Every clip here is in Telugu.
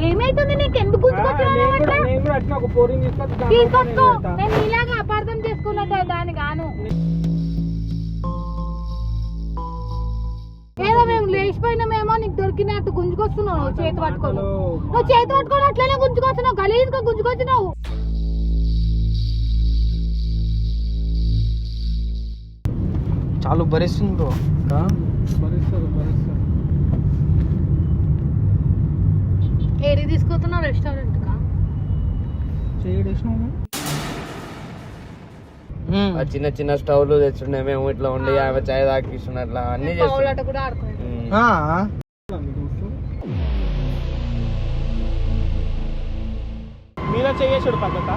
ఏమైతుంది నీకు? ఎందుకు నేను ఇలాగా అపార్థం చేసుకున్నట్టు దాని గాను ఏదో మేము లేచిపోయినామేమో నీకు దొరికినట్టు గుంజుకొస్తున్నావు. నువ్వు చేతి పట్టుకోను, నువ్వు చేతి పట్టుకొని అట్లనే గుంజుకొస్తున్నావు, గలీజ్గా గుంజుకొచ్చినావు. చాలు భరిస్తుంది బ్రో. ఏడి తీసుకొస్తున్నావు? రెస్టారెంట్ కా? చిన్న చిన్న స్టవ్లు తెచ్చుండే మేము ఇట్లా ఉండి ఆమె చాయ్ తాకిస్తున్నా అట్లా అన్ని కూడా ఆడుకున్నాం. మీరే చేసాడు పద్ధత.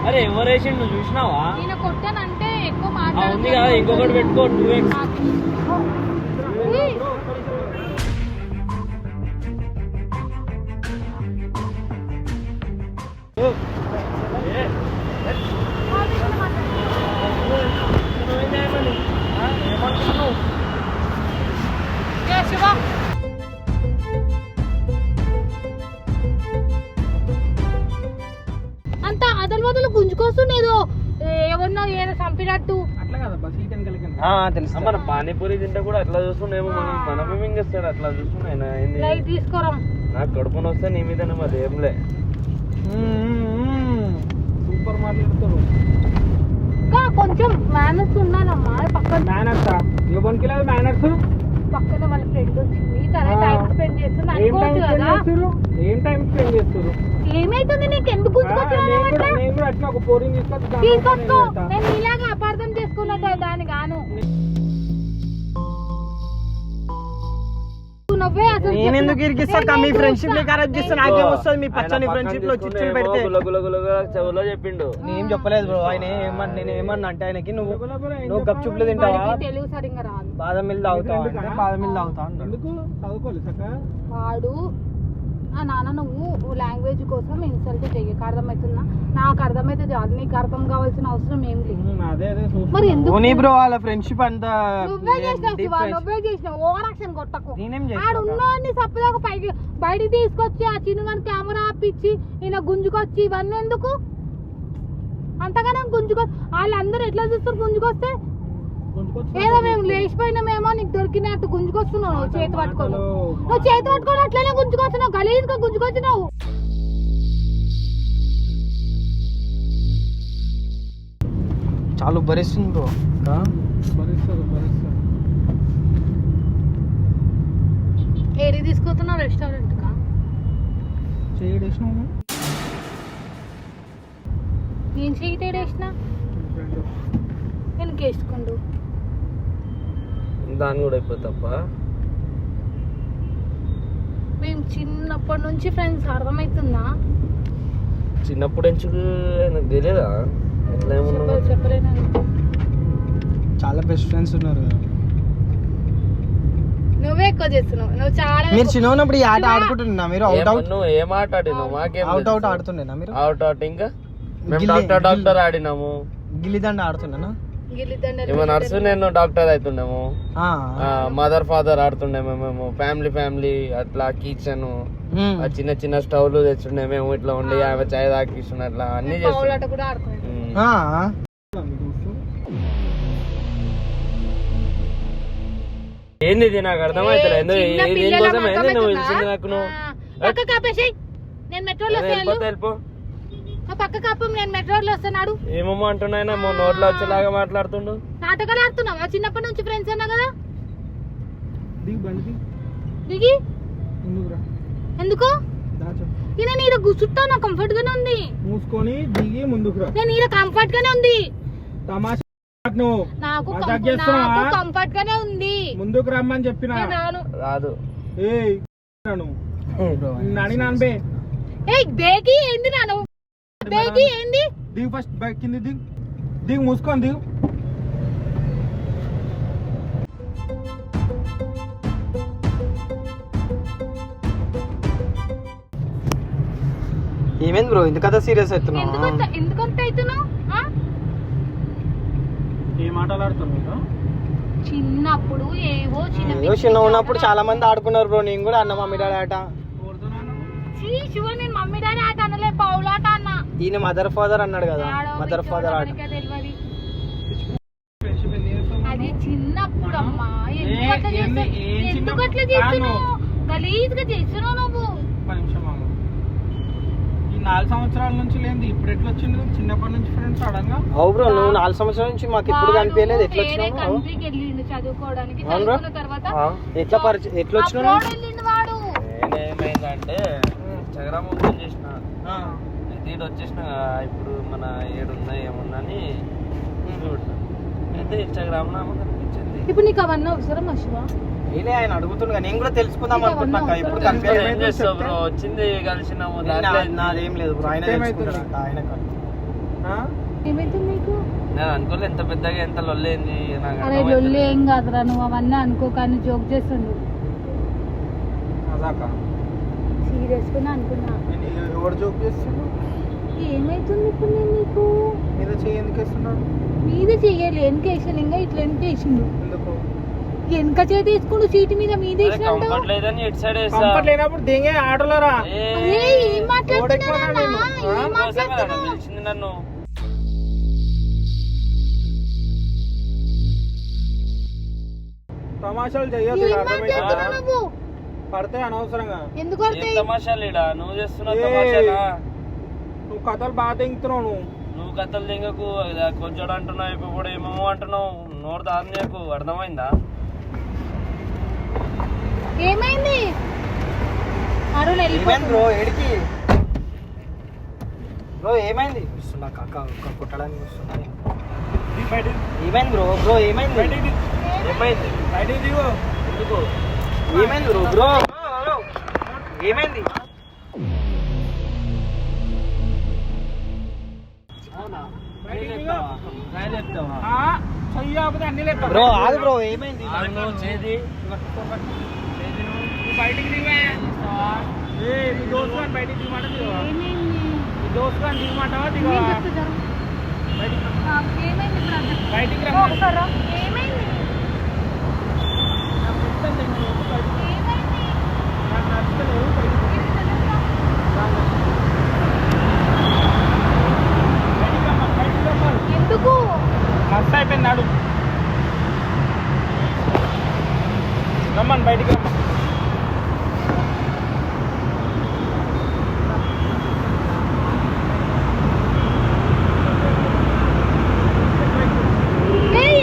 అరే ఎవరు వేసిండు నువ్వు చూసినావా? నేను కొట్టానంటే ఎక్కువ ఉంది కదా, ఇంకొకటి పెట్టుకో 2x. అంత అదల వదలు గుంజుకొస్తుండేదో ఎవరినో ఏదో చంపినట్టు. మన పానీపూరి తింటే కూడా అట్లా చూస్తుండేమో, మనం ఇంకేస్తాడు అట్లా చూస్తున్నాయి. తీసుకోరా, నాకు కడుపుని వస్తే నీ మీదనే మరి ఏంలే. సూపర్ మాట్లాడుతారు. కొంచెం మేనర్స్ ఉండాలమ్మా. పక్కన మేనర్స్ మేనర్స్ పక్కన వాళ్ళ ఫ్రెండ్ వచ్చింది, తన టైం స్పెండ్ చేస్తుంది అనుకోవచ్చు కదా. ఏం టైం స్పెండ్ చేస్తారు? ఏమైతుంది నీకు? ఎందుకు తీసుకొచ్చుకో. నేను ఇలాగా అపార్థం చేసుకున్నట్టు దాని గాను నేనెందుకు ఇరికిస్తా? మీ ఫ్రెండ్షిప్ ని ఖరాబ్ చేస్తే నాకేం వస్తుంది? మీ పచ్చని ఫ్రెండ్షిప్ లో చిచ్చులు పెడితే చెవులో చెప్పిండు. నేనేం చెప్పలేదు బ్రో. ఆయన నేను ఏమన్నా అంటే ఆయనకి నువ్వు గప్చుప్లు తింటావా, తెలుగు సరిగ్గా రాదు, బాదం మిల్క్ తాగుతావా, బాదం మిల్క్ తాగుతా వాడు. నాన్న నువ్వు లాంగ్వేజ్ కోసం ఇన్సల్ట్ చెయ్యక, అర్థమవుతుందా? నాకు అర్థమైతే చాలు, నీకు అర్థం కావాల్సిన అవసరం ఏం లేదు. మరి ఎందుకు బ్రో వాళ్ళ ఫ్రెండ్షిప్ అంతా నువ్వే చేసినావు. ఓవర్ యాక్షన్ కొట్టకు. ఆడు ఉన్నవాడిని సప్పదాకా పైకి బయటికి తీసుకొచ్చి ఆ చిన్నగాని కెమెరా ఆపిచ్చి ఈయన గుంజుకొచ్చి ఇవన్నీ ఎందుకు? అంతగానే వాళ్ళందరూ ఎట్లా చూస్తారు గుంజుకొస్తే? ఏదో మేము లేచిపోయినామేమో నీకు దొరికినట్టు గుంజుకొస్తున్నావు. నువ్వు చేతి పట్టుకోను, నువ్వు చేతి పట్టుకొని అట్లనే గుంజుకొచ్చినావు, గలీజ్గా గుంజుకొచ్చినావు. చాలు భరిస్తుంది బ్రో. ఏడి తీసుకొస్తున్నావు? రెస్టారెంట్ కా? నేను చేయటేసిన నేను కేసుకుండు దాన్ని కూడా అయిపోయి తప్ప. మేము చిన్నప్పటి నుంచి ఫ్రెండ్స్, అర్థమవుతుందా? చిన్నప్పుడు ఎంచుకు నాకు తెలియదా? ఎట్లా ఏమన్నా చెప్పలేను. చాలా బెస్ట్ ఫ్రెండ్స్ ఉన్నారు. నువ్వే ఎక్కువ చేస్తున్నావు. నువ్వు చాలా మీరు చిన్న ఉన్నప్పుడు ఈ ఆట ఆడుకుంటున్నా. మీరు నువ్వు ఏం ఆట ఆడినావు? మాకేం అవుట్ ఆడుతుండేనా మీరు? అవుట్ ఇంకా మేము డాక్టర్ ఆడినాము. గిల్లిదండ ఆడుతున్నానా? ఏమో నర్సు నేను డాక్టర్ అవుతుండేము. మదర్ ఫాదర్ ఆడుతుండేమో మేము. ఫ్యామిలీ అట్లా కిచెన్ చిన్న చిన్న స్టవ్లు తెచ్చుండే మేము ఇట్లా ఉండి ఆమె చాయ్ తాకిస్తున్నా అట్లా అన్ని ఏంది ఇది నాకు అర్థమైతలేదు. దేనికోసం ఏంది నువ్వు తెలిసింది నాకు? నువ్వు వెళ్ళిపో. పక్క కాపం, నేను మెట్రోలో వస్తున్నాడు. ఏమో అంటున్నాయినా నోట్లో వచ్చేలాగా మాట్లాడుతుండు. నాటకాలు ఆడుతున్నావా? చిన్నప్పటి నుంచి ఫ్రెండ్స్ అన్నా కదా. దిగి ఎందుకు? నేను ఈడ కూర్చుంటా, నాకు కంఫర్ట్ గానే ఉంది. మూసుకొని దిగి ముందుకు రా. నేను ఈడ కంఫర్ట్ గానే ఉంది. నాకు కంఫర్ట్ గానే ఉంది. ముందుకు రమ్మని చెప్పిన రాదు. బేగి ఏంది నాను? బేగి ఏంది? దిగు ఫస్ట్, కింది దిగు మూసుకొని దిగు. ఏమైంది బ్రో ఎందుకంత సీరియస్ అవుతున్నావు? ఎందుకంత అవుతున్నావు? ఏ మాటలు ఆడుతున్నావు? చిన్నప్పుడు ఏవో చిన్న ఉన్నప్పుడు చాలా మంది ఆడుకున్నారు బ్రో. నేను కూడా అన్న మమ్మీ డాడీ ఆట. నేను మమ్మీ డాడీ ఆట అనలే, పౌలాట అన్న. ఈయన మదర్ ఫాదర్ అన్నాడు కదా, మదర్ ఫాదర్ ఆట. అది చిన్నప్పుడు అమ్మా. ఎందుకు అట్లా చేస్తున్నావు? గలీజ్ గా చేస్తున్నావు నువ్వు. 4 సంవత్సరాల నుంచి లేదు, ఇప్పుడు ఎట్లా వచ్చింది? చిన్నప్పటి నుంచి ఫ్రెండ్స్ ఆడంగా. అవు బ్రో, నువ్వు 4 సంవత్సరాల నుంచి మాకు ఎప్పుడు కనిపించలేదు. ఎట్లా వచ్చినావు? కంట్రీకి వెళ్ళిండు చదువుకోవడానికి. చదువుకున్న తర్వాత ఎట్లా వచ్చినావు? వాడు ఏమైందంటే ఇన్స్టాగ్రామ్ ఓపెన్ చేసిన, అయితే వచ్చేసిన ఇప్పుడు మన ఏడున్నా ఏమున్నా అని అయితే ఇన్స్టాగ్రామ్ లో కనిపించింది. ఇప్పుడు నీకు అవన్నీ అవసరం శివ? నేనే ఆయన అడుగుతున్నా, నేను కూడా తెలుసుకుందాం అనుకుంటున్నా. ఇప్పుడు వచ్చింది కలిసినాము. నాదేం లేదు బ్రో, ఆయన తెలుసుకుంటాడంట. ఆయన ఏమైతుంది నీకు? నేను అనుకోలే ఎంత పెద్దగా ఎంత లొల్లేంది. అరే లొల్లి ఏం కాదురా, నువ్వు అవన్నీ అనుకో. కానీ జోక్ చేస్తుండు. సీరియస్ గా అనుకున్నా. ఎవరు జోక్ చేస్తున్నాడు? ఏమైతుంది ఇప్పుడు? నేను నీకు మీద చెయ్యి ఎందుకు వేస్తున్నాడు? మీద చెయ్యాలి, వెనక వేసాను. ఇంకా ఇట్లా వెనక వేసిండు. ఎందుకు వెనక చేతి వేసుకుంటూ సీటు మీద మీద లేనప్పుడు దిగే ఆటోలరా. నన్ను తమాషాలు చెయ్యొద్దు, పడితే అనవసరంగా. ఎందుకు తమాషాలేడా నువ్వు చేస్తున్నావు? తమాషాలా? నువ్వు కథలు బాగా తెంగుతున్నావు. నువ్వు కథలు తెంగకు. కొంచెం అంటున్నావు, ఇప్పుడు కూడా ఏమేమో అంటున్నావు. నోరు దాని నీకు అర్థమైందా? ఏమైంది బ్రో? ఏడికి బ్రో? ఏమైంది? వస్తున్నా కాక కొట్టడానికి వస్తున్నా. ఏమైంది బ్రో? బ్రో ఏమైంది? ఏమైంది? బయటికి దిగు. ఎందుకు? ఏమైంది బ్రో? బ్రో ఏమైంది? బ్రో ఆగు బ్రో, ఏమైంది? బయటికి దిగా. నీ దోస్తు గాని బయటికి దిగమాట దిగవా? నీ దోస్తు గాని దిగమాటవా దిగవా? బయటికి రమ్మా. ఎందుకు? మస్తు అయిపోయింది, నాడు రమ్మని బయటికి రమ్మా.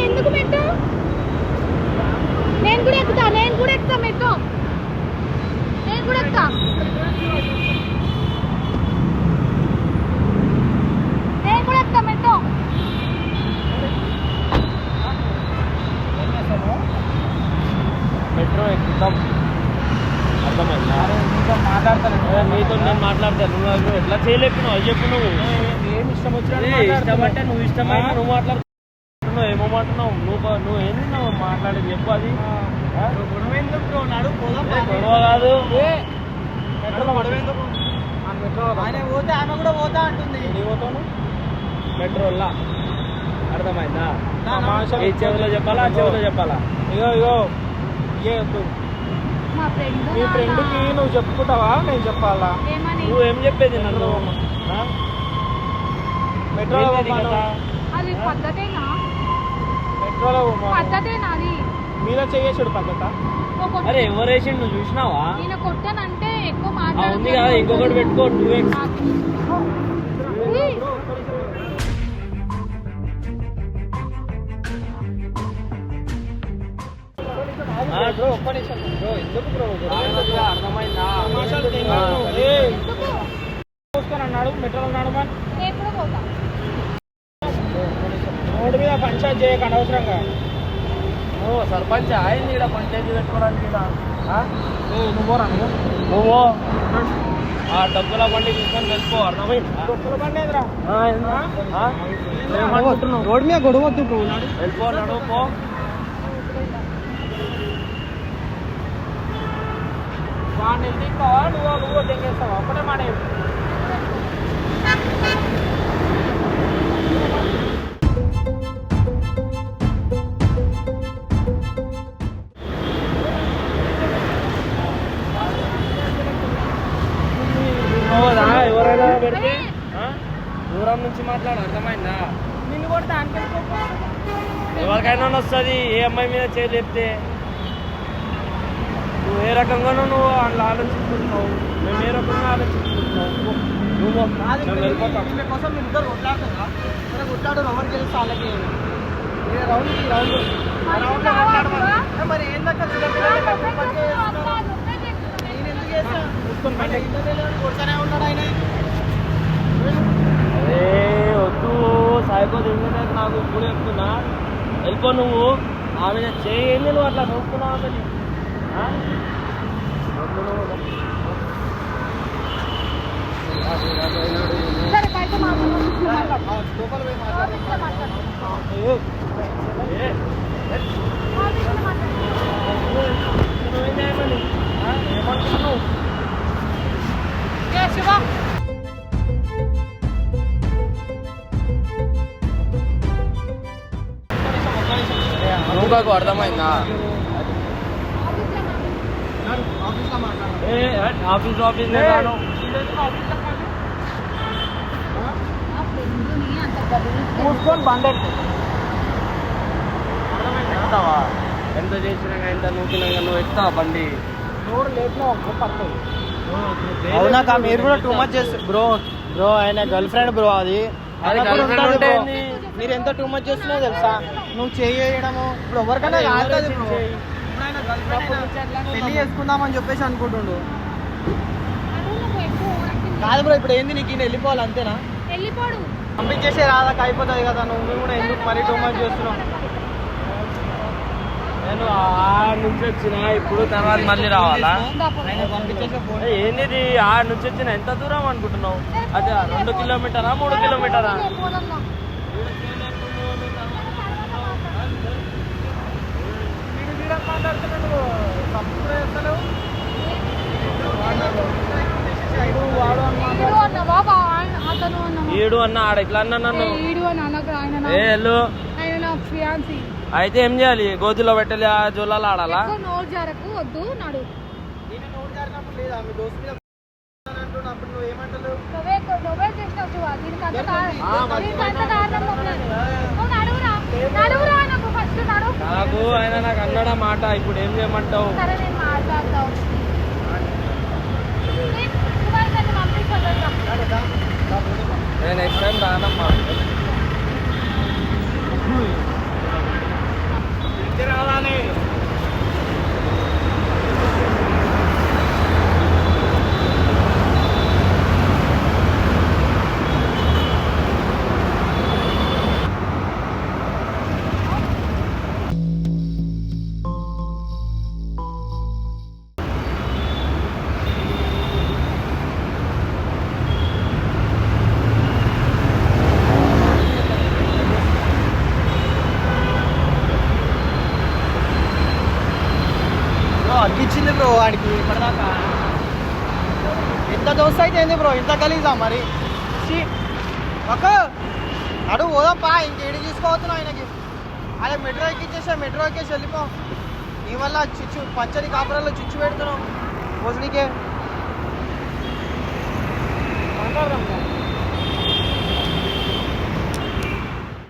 ఎందుకు మెట్టు? నేను కూడా ఎక్కుతా మెట్టు. నేను కూడా ఎక్కుతా. నేను కూడా ఎక్కుతా మెట్టు. మెట్రో ఎక్కుతాం. అర్థమైందా? నీతో నేను మాట్లాడతాను. నువ్వు ఎట్లా చేయలేకున్నావు అది చెప్పు. నువ్వు ఏమి ఇష్టం వచ్చినా ఇష్టమంటే నువ్వు ఇష్టమైతే నువ్వు మాట్లాడుతున్నావు. ఏమో మాట్లాడుతున్నావు నువ్వు ఏంది నువ్వు మాట్లాడేది చెప్పు. అది గొడవ కాదు. ఆయన పోతే ఆమె కూడా పోతా అంటుంది. పోతాను మెట్రోలా. అర్థమైందా? ఈ చెవిలో చెప్పాలా, ఆ చెవిలో చెప్పాలా? ఇగో మీ ఫ్రెండ్కి నువ్వు చెప్పుకుంటావా, నేను చెప్పాలా? నువ్వేం చెప్పేది నన్ను? మెట్రోలో అది పద్ధతేనా? మెట్రోలో మీద చేయేసాడు పద్ధత. అరే ఎవరేసిండు నువ్వు చూసినావా? నేను కొట్టానంటే ఎక్కువ ఉంది కదా, ఇంకొకటి పెట్టుకో. 2x ఒక్క నిమిషం బ్రో. ఎందుకు బ్రో? అర్థమైందా? అన్నాడు మెట్రోలో నడమని. ఎప్పుడు పోతా? రోడ్డు మీద పంచాయతీ చేయకండి అవసరంగా. ఓ సర్పంచ్ అయింది ఇక్కడ పంచాయతీ పెట్టుకోవడానికి. నువ్వు ఆ డబ్బుల బండి తీసుకొని వెళ్ళిపో. అర్థమైంది? డబ్బుల బండి ఎదురా రోడ్ మీద గొడవ వద్దు బ్రో. వెళ్ళిపో, నడుపో. వాడిని తింటావా నువ్వు తెంగేస్తావా? ఒకటే మాట. మాట్లాడు, అర్థమైందా? నిన్ను కూడా దానికి ఎవరికైనా వస్తుంది ఏ అమ్మాయి మీద చేయి లేపితే. నువ్వు ఏ రకంగానో నువ్వు వాళ్ళు ఆలోచించుకుంటున్నావు, మేము ఏ రకంగా ఆలోచించుకుంటున్నావు. నువ్వు మేము వెళ్ళిపోతాం. కోసం మీరు ఇద్దరు కొట్లాడుతుందా? సరే కొట్లాడు, ఎవరు గెలుస్తా వాళ్ళకి రౌండ్ మరి ఏందక్క నేను ఎందుకు చేస్తా కొడతానే ఉన్నాడు ఆయన. అరే వద్దు సాయికో తిరిగితే నాకు ఇప్పుడు చెప్తున్నా, వెళ్ళిపో నువ్వు. ఆమె చేయండి, నువ్వు అట్లా నవ్వుకున్నావు ఆమెని. సరే బయట మాట్లాడు. లోపల పోయి మాట్లాడు. ఏమంటున్నావు? శివ నువ్వు కాకు అర్థమైందా? ఆఫీస్లో మాట్లాడు. ఆఫీస్ మూసుకొని బండి ఎక్కుతావా? ఎంత చేసినా ఎంత నూకినా నువ్వు ఎక్కుతావా బండి? నోరు లేపినా పడుతుంది. అవునాక మీరు కూడా టూ మచ్ చేస్తారు బ్రో ఆయన గర్ల్ ఫ్రెండ్ బ్రో అది. అది ఆయన కూడా girlfriend ఉంటుంది ఉంటే bro. ఏంది? మీరు ఎంత టూ మచ్ చేస్తున్నావు తెలుసా? నువ్వు చేయడము ఇప్పుడు ఎవరికైనా అదే కాదు ఎవరు bro. చేయి? ఇప్పుడు ఆయన girl friend అయినా పెళ్లి చేసుకుందామని చెప్పేసి అనుకుంటుండు. కాదు బ్రో, ఇప్పుడు ఏంది నీకు ఈయన వెళ్ళిపోవాలి అంతేనా? వెళ్ళిపోడు. పంపించేసే రాదాక అయిపోతుంది కదా. నువ్వు కూడా ఎందుకు మరీ టూ మచ్ చేస్తున్నావు? నేను ఆ నుంచి వచ్చిన ఇప్పుడు తర్వాత మళ్ళీ రావాలా? ఆయన పంపించేసే ఫోన్ ఏంది ఆ నుంచి వచ్చిన ఎంత దూరం అనుకుంటున్నావు? అదే 2 కిలోమీటరా 3 కిలోమీటరా? ఈడు అన్న ఆడ ఇట్లా అన్నా నన్ను. ఏ వెళ్ళు. అయితే ఏం చేయాలి? గోతిలో పెట్టాలి, ఆ జోలాలు ఆడాలా? నోరు జరకు వద్దు నడు. నేను నోరు జారినప్పుడు లేదా మీ దోస్తు మీద అంటున్నప్పుడు నువ్వు ఏమంటావు? నువ్వే చేసినావు శివ. దీనికంత కారణం నువ్వు నడువురా. నడువురా నాకు ఫస్ట్ నడు. నాకు ఆయన నాకు అన్నాడా మాట. ఇప్పుడు ఏం చేయమంటావు? సరే నేను మాట్లాడతావు. పంపిస్తాను. నేను నెక్స్ట్ టైం రానమ్మా. రావాలని అగ్గిచ్చింది బ్రో వాడికి ఇప్పటిదాకా. ఎంత దోస్తు అయితే ఏంది బ్రో, ఇంత గలీజా మరి? ఒక అడుగు పోదాంపా, ఇంకేడి తీసుకోవచ్చున్నావు ఆయనకి. అదే మెట్రో ఎక్కిచ్చేసా, మెట్రో ఎక్కేసి వెళ్ళిపో. నీ వల్ల చిచ్చు పచ్చడి కాపురాల్లో చిచ్చు పెడుతున్నావు భోజనికే. మాట్లాడదాం.